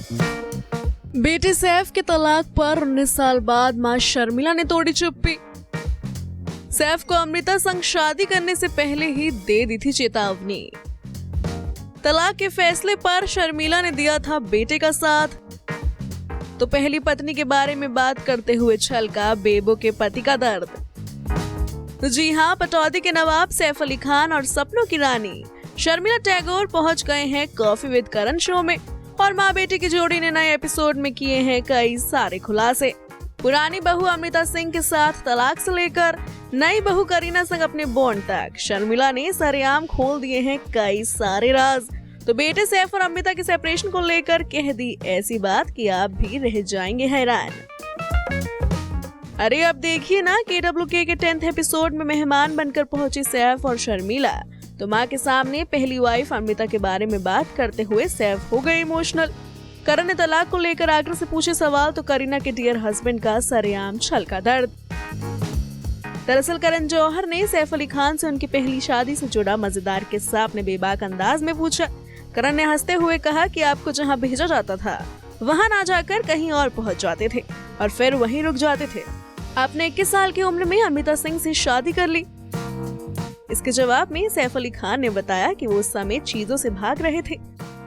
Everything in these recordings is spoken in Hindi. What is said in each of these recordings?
बेटे सैफ के तलाक पर 19 साल बाद मां शर्मिला ने तोड़ी चुप्पी। सैफ को अमृता संग शादी करने से पहले ही दे दी थी चेतावनी। तलाक के फैसले पर शर्मिला ने दिया था बेटे का साथ। तो पहली पत्नी के बारे में बात करते हुए छलका बेबो के पति का दर्द। जी हां, पटौदी के नवाब सैफ अली खान और सपनों की रानी शर्मिला टैगोर पहुंच गए हैं कॉफी विद करण शो में और माँ बेटे की जोड़ी ने नए एपिसोड में किए हैं कई सारे खुलासे। पुरानी बहू अमृता सिंह के साथ तलाक से लेकर नई बहू करीना संग अपने बॉन्ड तक शर्मिला ने सरेआम खोल दिए हैं कई सारे राज। तो बेटे सैफ और अमृता के सेपरेशन को लेकर कह दी ऐसी बात कि आप भी रह जाएंगे हैरान। अरे अब देखिए ना, KWK के 10th एपिसोड में मेहमान बनकर पहुंची सैफ और शर्मिला। तो माँ के सामने पहली वाइफ अमृता के बारे में बात करते हुए सैफ हो गए इमोशनल। करण ने तलाक को लेकर आकर से पूछे सवाल तो करीना के डियर हस्बैंड का सरेआम छलका दर्द। दरअसल करण जौहर ने सैफ अली खान से उनकी पहली शादी से जुड़ा मजेदार किस्सा अपने बेबाक अंदाज में पूछा। करण ने हंसते हुए कहा कि आपको जहां भेजा जाता था वहां ना जाकर कहीं और पहुंच जाते थे और फिर वहीं रुक जाते थे। आपने 21 साल की उम्र में अमृता सिंह से शादी कर ली। इसके जवाब में सैफ अली खान ने बताया कि वो उस समय चीजों से भाग रहे थे।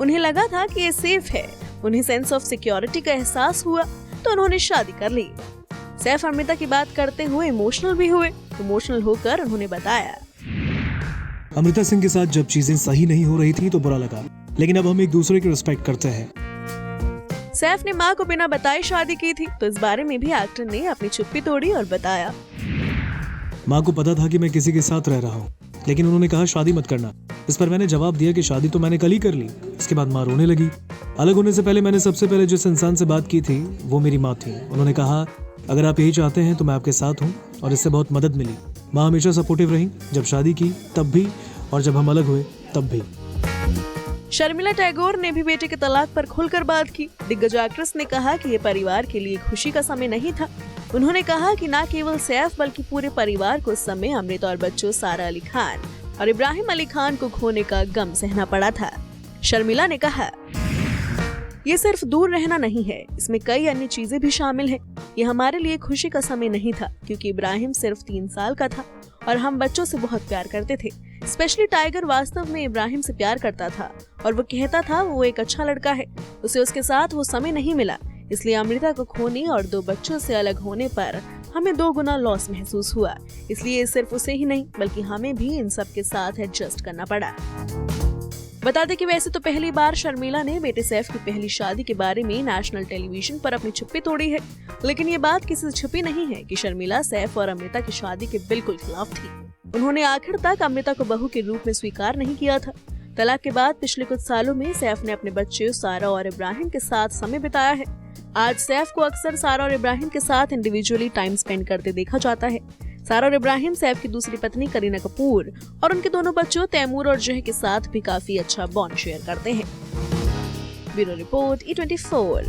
उन्हें लगा था कि ये सेफ है। उन्हें सेंस ऑफ सिक्योरिटी का एहसास हुआ तो उन्होंने शादी कर ली। सैफ अमृता की बात करते हुए इमोशनल भी हुए। इमोशनल होकर उन्होंने बताया, अमृता सिंह के साथ जब चीजें सही नहीं हो रही थी तो बुरा लगा, लेकिन अब हम एक दूसरे की रिस्पेक्ट करते हैं। सैफ ने मां को बिना बताए शादी की थी तो इस बारे में भी एक्टर ने अपनी चुप्पी तोड़ी और बताया, माँ को पता था कि मैं किसी के साथ रह रहा हूँ, लेकिन उन्होंने कहा शादी मत करना। इस पर मैंने जवाब दिया कि शादी तो मैंने कल ही कर ली। इसके बाद माँ रोने लगी। अलग होने से पहले मैंने सबसे पहले जिस इंसान से बात की थी वो मेरी माँ थी। उन्होंने कहा अगर आप यही चाहते हैं तो मैं आपके साथ हूँ और इससे बहुत मदद मिली। माँ हमेशा सपोर्टिव रही, जब शादी की तब भी और जब हम अलग हुए तब भी। शर्मिला टैगोर ने भी बेटे के तलाक पर खुलकर बात की। दिग्गज एक्ट्रेस ने कहा कि ये परिवार के लिए खुशी का समय नहीं था। उन्होंने कहा कि न केवल सैफ बल्कि पूरे परिवार को उस समय अमृता और बच्चों सारा अली खान और इब्राहिम अली खान को खोने का गम सहना पड़ा था। शर्मिला ने कहा, ये सिर्फ दूर रहना नहीं है, इसमें कई अन्य चीजें भी शामिल हैं। ये हमारे लिए खुशी का समय नहीं था क्योंकि इब्राहिम सिर्फ 3 साल का था और हम बच्चों से बहुत प्यार करते थे। स्पेशली टाइगर वास्तव में इब्राहिम से प्यार करता था और वो कहता था वो एक अच्छा लड़का है। उसे उसके साथ वो समय नहीं मिला, इसलिए अमृता को खोने और 2 बच्चों से अलग होने पर हमें 2 गुना लॉस महसूस हुआ। इसलिए सिर्फ उसे ही नहीं बल्कि हमें भी इन सब के साथ एडजस्ट करना पड़ा। बता दें कि वैसे तो पहली बार शर्मिला ने बेटे सैफ की पहली शादी के बारे में नेशनल टेलीविजन पर अपनी चुप्पी तोड़ी है, लेकिन ये बात किसी से छुपी नहीं है कि शर्मिला सैफ और अमृता की शादी के बिल्कुल खिलाफ थी। उन्होंने आखिर तक अमृता को बहू के रूप में स्वीकार नहीं किया था। तलाक के बाद पिछले कुछ सालों में सैफ ने अपने बच्चे सारा और इब्राहिम के साथ समय बिताया है। आज सैफ को अक्सर सारा और इब्राहिम के साथ इंडिविजुअली टाइम स्पेंड करते देखा जाता है। सारा और इब्राहिम सैफ की दूसरी पत्नी करीना कपूर और उनके दोनों बच्चों तैमूर और जह के साथ भी काफी अच्छा बॉन्ड शेयर करते हैं। Bureau report E24।